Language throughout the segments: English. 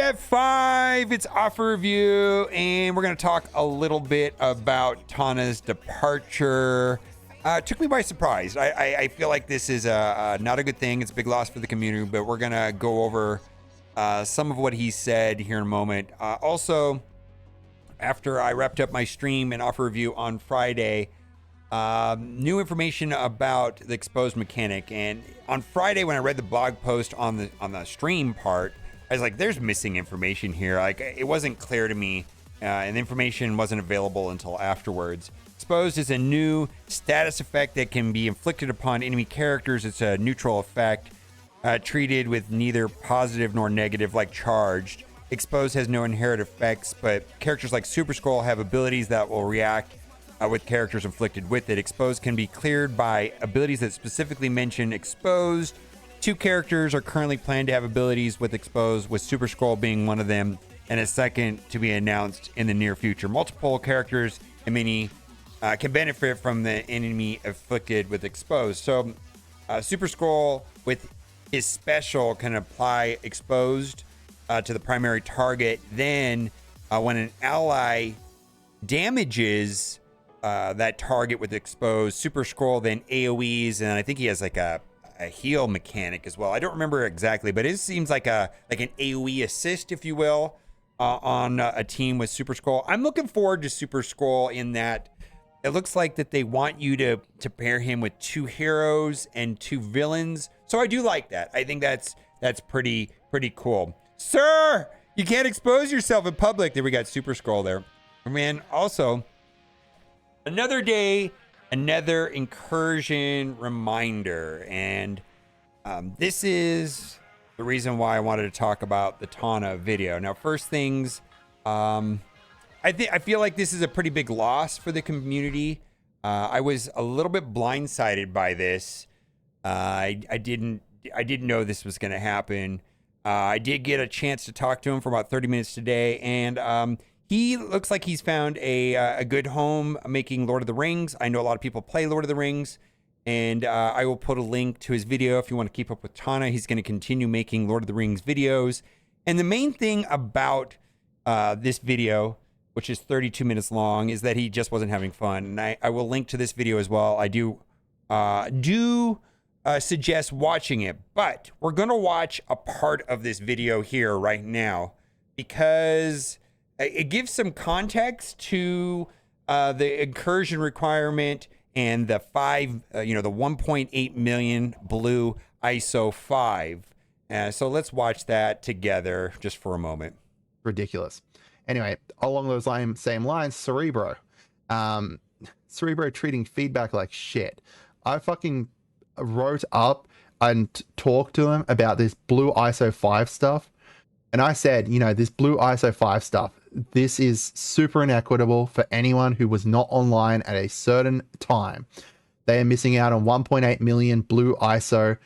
MSF5, it's offer review, and we're going to talk a little bit about Tauna's departure. Took me by surprise. I feel like this is not a good thing. It's a big loss for the community, but we're going to go over some of what he said here in a moment. Also, after I wrapped up my stream and offer review on Friday, new information about the exposed mechanic. And on Friday, when I read the blog post on the stream part, I was like, there's missing information here. Like, it wasn't clear to me, and the information wasn't available until afterwards. Exposed is a new status effect that can be inflicted upon enemy characters. It's a neutral effect, treated with neither positive nor negative like charged. Exposed has no inherent effects, but characters like Super Scroll have abilities that will react with characters inflicted with it. Exposed can be cleared by abilities that specifically mention exposed. 2 characters are currently planned to have abilities with exposed, with Super Scroll being one of them, and a second to be announced in the near future. Multiple characters and many can benefit from the enemy afflicted with exposed. So Super Scroll with his special can apply exposed to the primary target. Then when an ally damages that target with exposed, Super Scroll then AoEs, and I think he has like a heal mechanic as well. I don't remember exactly, but it seems like an AoE assist, if you will, on a team with Super Scroll. I'm looking forward to Super Scroll in that it looks like that they want you to pair him with 2 heroes and 2 villains. So I do like that. I think that's pretty cool. Sir, you can't expose yourself in public. There we got Super Scroll there. Man, also, another day, another incursion reminder. And this is the reason why I wanted to talk about the Tauna video. Now, first things, I feel like this is a pretty big loss for the community. I was a little bit blindsided by this. I didn't know this was going to happen. I did get a chance to talk to him for about 30 minutes today, and he looks like he's found a good home making Lord of the Rings. I know a lot of people play Lord of the Rings, and I will put a link to his video if you want to keep up with Tauna. He's going to continue making Lord of the Rings videos. And the main thing about this video, which is 32 minutes long, is that he just wasn't having fun. And I will link to this video as well. I do suggest watching it, but we're going to watch a part of this video here right now because it gives some context to the incursion requirement and the 1.8 million blue ISO-5. So let's watch that together just for a moment. Ridiculous. Anyway, along those same lines, Cerebro treating feedback like shit. I fucking wrote up and talked to him about this blue ISO-5 stuff. And I said, this blue ISO-5 stuff, this is super inequitable for anyone who was not online at a certain time. They are missing out on 1.8 million blue ISO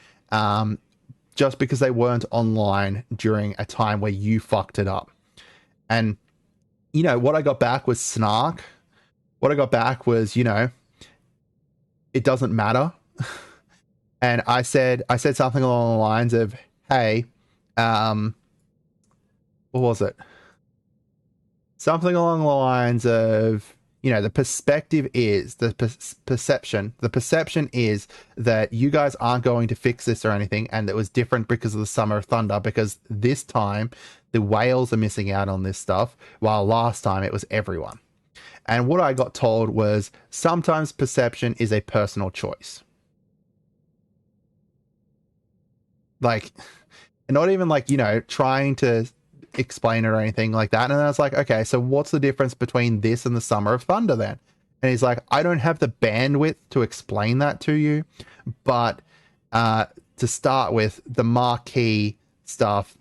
just because they weren't online during a time where you fucked it up. And, what I got back was snark. What I got back was, it doesn't matter. And I said something along the lines of, hey, what was it? Something along the lines of, the perspective is, the perception is that you guys aren't going to fix this or anything, and it was different because of the Summer of Thunder, because this time the whales are missing out on this stuff, while last time it was everyone. And what I got told was sometimes perception is a personal choice. Like, not even like, trying to explain it or anything like that. And I was like, okay, so what's the difference between this and the Summer of Thunder then? And he's like, I don't have the bandwidth to explain that to you, but to start with, the marquee stuff,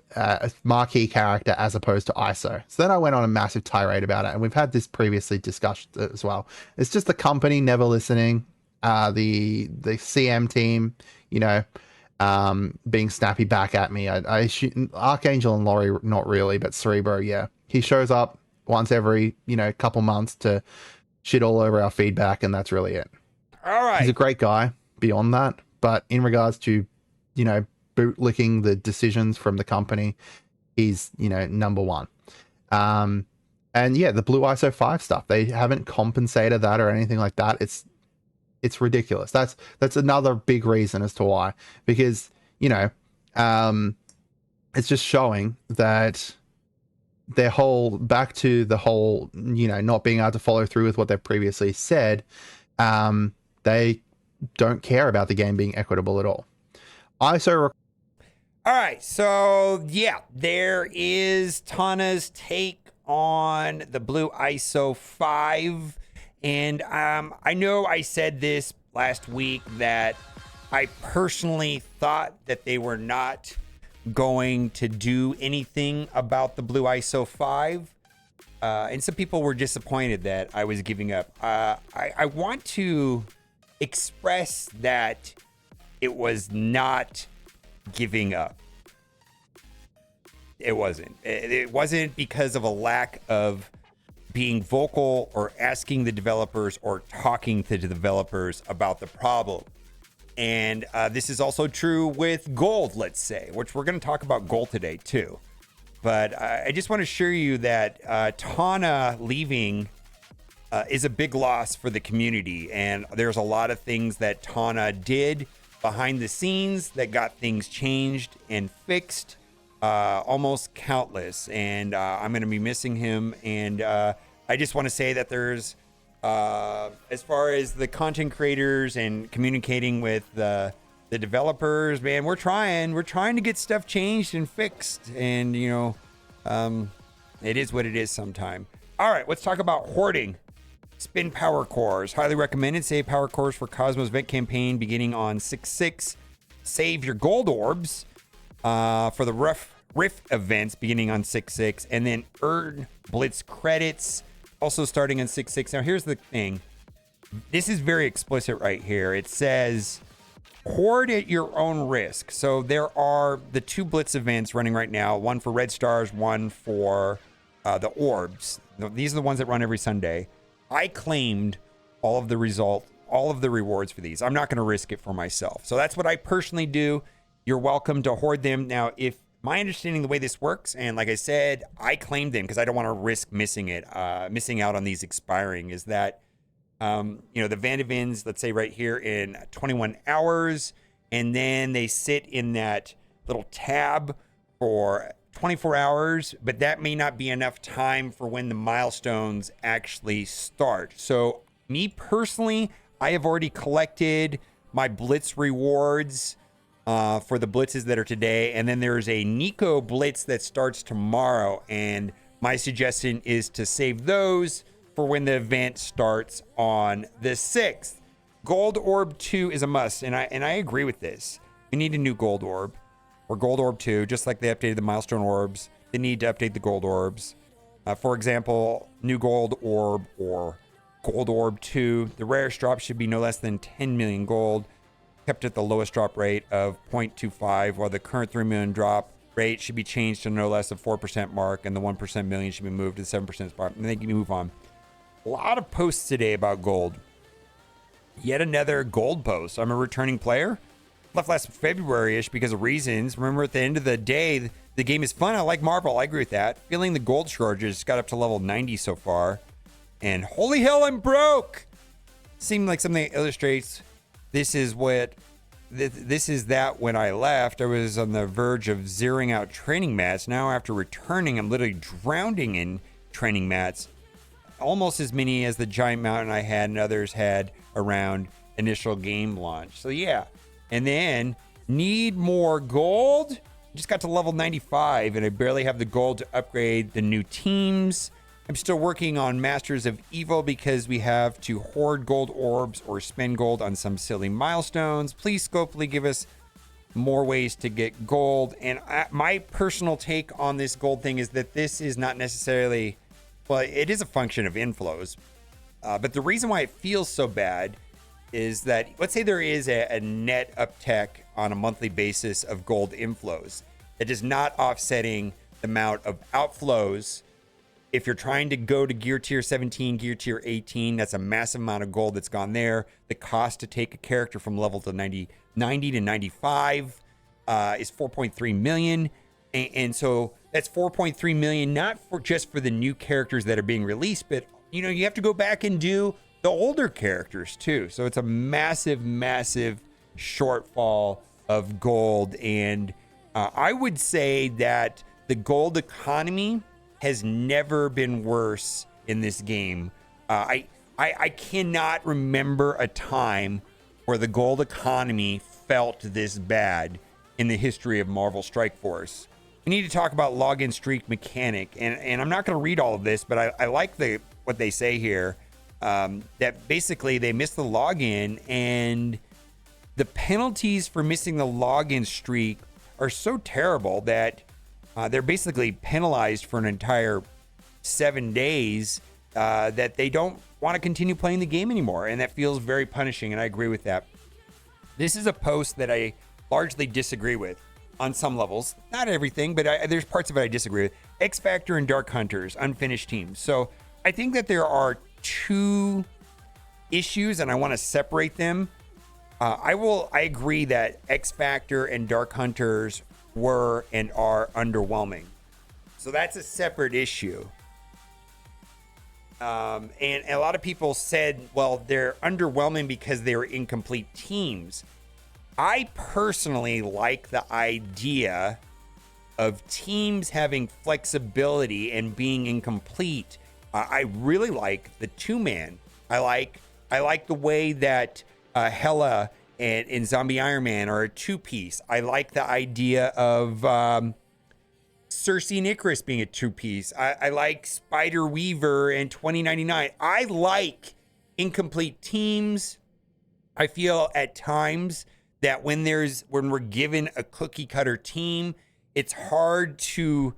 marquee character as opposed to ISO. So then I went on a massive tirade about it, and we've had this previously discussed as well. It's just the company never listening, the CM team, being snappy back at me. I Archangel and Laurie, not really, but Cerebro, yeah. He shows up once every, couple months to shit all over our feedback, and that's really it. All right. He's a great guy beyond that, but in regards to, bootlicking the decisions from the company, he's, you know, number one. And yeah, the blue ISO-5 stuff, they haven't compensated that or anything like that. It's ridiculous. That's another big reason as to why, because, you know, it's just showing that their whole, back to the whole, you know, not being able to follow through with what they've previously said. They don't care about the game being equitable at all. ISO. All right, so yeah, there is Tauna's take on the blue ISO-5, and I know I said this last week that I personally thought that they were not going to do anything about the blue ISO-5, and some people were disappointed that I was giving up. I want to express that it was not giving up. It wasn't. It wasn't because of a lack of being vocal or asking the developers or talking to the developers about the problem. And this is also true with gold, let's say, which we're going to talk about gold today too. But I just want to assure you that Tauna leaving is a big loss for the community. And there's a lot of things that Tauna did behind the scenes that got things changed and fixed, almost countless. And I'm going to be missing him. And I just want to say that there's, as far as the content creators and communicating with the developers, man, we're trying to get stuff changed and fixed. And, you know, it is what it is sometime. All right, let's talk about hoarding. Spin power cores. Highly recommended. Save power cores for Cosmos event campaign beginning on 6/6. Save your gold orbs for the Rift events beginning on 6/6. And then earn Blitz credits also starting on 6/6. Now, here's the thing. This is very explicit right here. It says hoard at your own risk. So there are the 2 Blitz events running right now. One for red stars, one for the orbs. These are the ones that run every Sunday. I claimed all of the rewards for these. I'm not going to risk it for myself. So that's what I personally do. You're welcome to hoard them. Now, if my understanding the way this works, and like I said, I claimed them because I don't want to risk missing out on these expiring, is that, you know, the Vandevins, let's say right here in 21 hours, and then they sit in that little tab for 24 hours, but that may not be enough time for when the milestones actually start. So me personally, I have already collected my Blitz rewards for the blitzes that are today. And then there's a Nico Blitz that starts tomorrow. And my suggestion is to save those for when the event starts on the 6th. Gold Orb 2 is a must. And I agree with this. We need a new Gold Orb. Or Gold Orb 2, just like they updated the Milestone Orbs. They need to update the Gold Orbs. For example, new Gold Orb or Gold Orb 2. The rarest drop should be no less than 10 million gold, kept at the lowest drop rate of 0.25, while the current 3 million drop rate should be changed to no less than 4% mark, and the 1% million should be moved to the 7% spot. And they can move on. A lot of posts today about gold. Yet another gold post. I'm a returning player. Left last February-ish because of reasons. Remember, at the end of the day, the game is fun. I like Marvel. I agree with that. Feeling the gold shortages got up to level 90 so far. And holy hell, I'm broke! Seemed like something that illustrates this is that when I left, I was on the verge of zeroing out training mats. Now, after returning, I'm literally drowning in training mats. Almost as many as the giant mountain I had and others had around initial game launch. So, yeah. And then need more gold. Just got to level 95 and I barely have the gold to upgrade the new teams. I'm still working on Masters of Evil because we have to hoard gold orbs or spend gold on some silly milestones. Please Scopely give us more ways to get gold. And my personal take on this gold thing is that this is not necessarily, well, it is a function of inflows. But the reason why it feels so bad is that, let's say there is a net uptick on a monthly basis of gold inflows that is not offsetting the amount of outflows. If you're trying to go to gear tier 17, gear tier 18, that's a massive amount of gold that's gone there. The cost to take a character from level to 90 to 95 is 4.3 million. And so That's 4.3 million, not for just for the new characters that are being released, but you have to go back and do the older characters too. So it's a massive, massive shortfall of gold. And I would say that the gold economy has never been worse in this game. I cannot remember a time where the gold economy felt this bad in the history of Marvel Strike Force. We need to talk about login streak mechanic, and I'm not going to read all of this, but I like what they say here, that basically they missed the login, and the penalties for missing the login streak are so terrible that they're basically penalized for an entire 7 days, that they don't want to continue playing the game anymore, and that feels very punishing, and I agree with that. This is a post that I largely disagree with on some levels, not everything, but there's parts of it I disagree with. X Factor and Dark Hunters, unfinished teams. So I think that there are two issues, and I want to separate them. I agree that X Factor and Dark Hunters were and are underwhelming. So that's a separate issue. And a lot of people said, well, they're underwhelming because they were incomplete teams. I personally like the idea of teams having flexibility and being incomplete. I really like the two-man. I like the way that Hela and Zombie Iron Man are a two-piece. I like the idea of Cersei and Icarus being a two-piece. I like Spider Weaver and 2099. I like incomplete teams. I feel at times that when we're given a cookie cutter team, it's hard to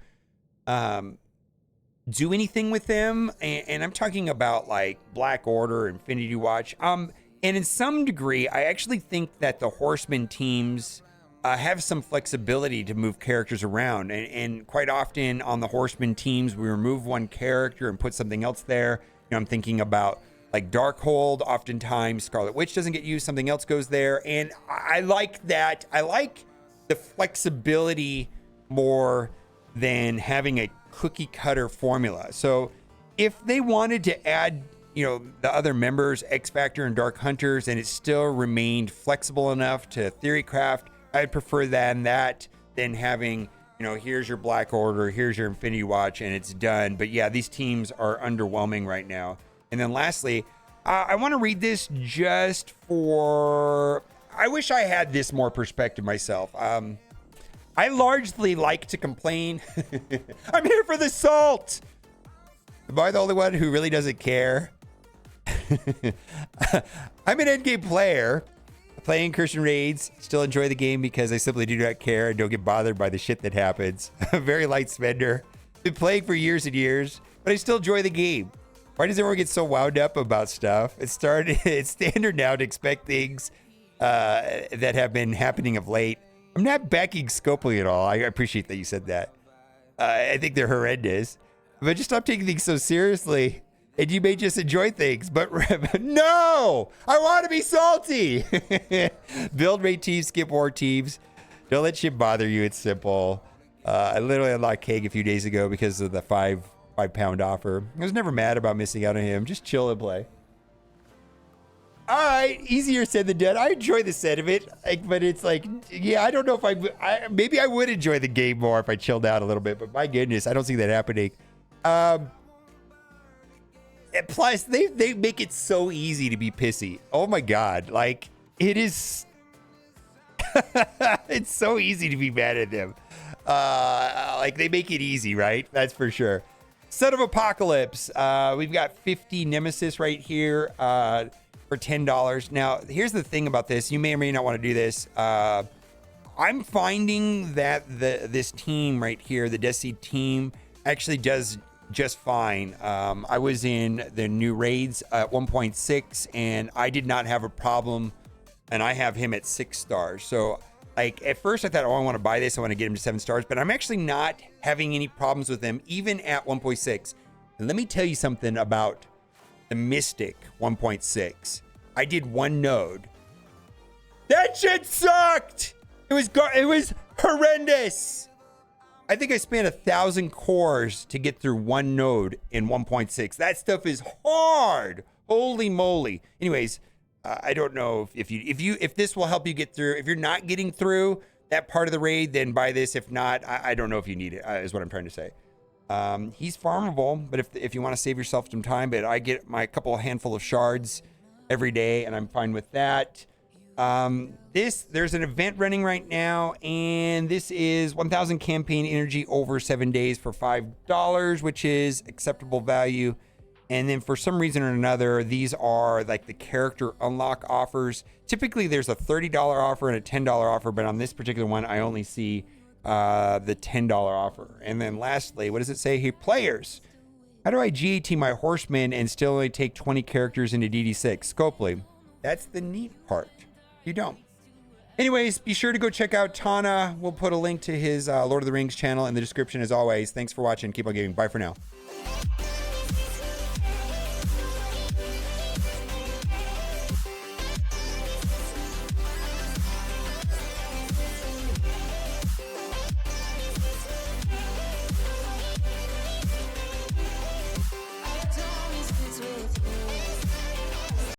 do anything with them. And I'm talking about like Black Order, Infinity Watch. And in some degree, I actually think that the Horseman teams have some flexibility to move characters around. And quite often on the Horseman teams, we remove one character and put something else there. I'm thinking about like Darkhold. Oftentimes Scarlet Witch doesn't get used, something else goes there. And I like that. I like the flexibility more than having a cookie cutter formula. So if they wanted to add, the other members, X Factor and Dark Hunters, and it still remained flexible enough to theorycraft, I'd prefer that than having, here's your Black Order, here's your Infinity Watch, and it's done. But yeah, these teams are underwhelming right now. And then lastly, I want to read this just for, I wish I had this more perspective myself. I largely like to complain. I'm here for the salt. Am I the only one who really doesn't care? I'm an endgame player. Playing Christian raids, still enjoy the game because I simply do not care and don't get bothered by the shit that happens. I'm a very light spender. Been playing for years and years, but I still enjoy the game. Why does everyone get so wound up about stuff? It's standard now to expect things that have been happening of late. I'm not backing Scopely at all. I appreciate that you said that. I think they're horrendous. But just stop taking things so seriously, and you may just enjoy things. But no! I want to be salty! Build rate teams, skip war teams. Don't let shit bother you. It's simple. I literally unlocked Keg a few days ago because of the £5 offer. I was never mad about missing out on him. Just chill and play. All right, easier said than done. I enjoy the sentiment, but it's like, yeah, I don't know if maybe I would enjoy the game more if I chilled out a little bit, but my goodness, I don't see that happening. And plus, they make it so easy to be pissy. Oh my God, like, it is, it's so easy to be mad at them. Like, they make it easy, right? That's for sure. Son of Apocalypse, we've got 50 Nemesis right here, for $10. Now, here's the thing about this. You may or may not want to do this. I'm finding that this team right here, the Death Seed team, actually does just fine. I was in the new raids at 1.6, and I did not have a problem, and I have him at 6 stars. So, like, at first I thought, oh, I want to buy this. I want to get him to 7 stars, but I'm actually not having any problems with him, even at 1.6. And let me tell you something about the Mystic 1.6. I did one node. That shit sucked. It was horrendous. I think I spent 1,000 cores to get through one node in 1.6. That stuff is hard. Holy moly. Anyways, I don't know if this will help you get through. If you're not getting through that part of the raid, then buy this. If not, I don't know if you need it, is what I'm trying to say. He's farmable, but if you want to save yourself some time, but I get my handful of shards every day, and I'm fine with that. There's an event running right now, and this is 1,000 campaign energy over 7 days for $5, which is acceptable value. And then for some reason or another, these are like the character unlock offers. Typically there's a $30 offer and a $10 offer, but on this particular one, I only see the $10 offer. And then lastly, what does it say here? Players, how do I GAT my horsemen and still only take 20 characters into DD6? Scopely, that's the neat part. You don't. Anyways, be sure to go check out Tauna. We'll put a link to his Lord of the Rings channel in the description as always. Thanks for watching. Keep on gaming. Bye for now.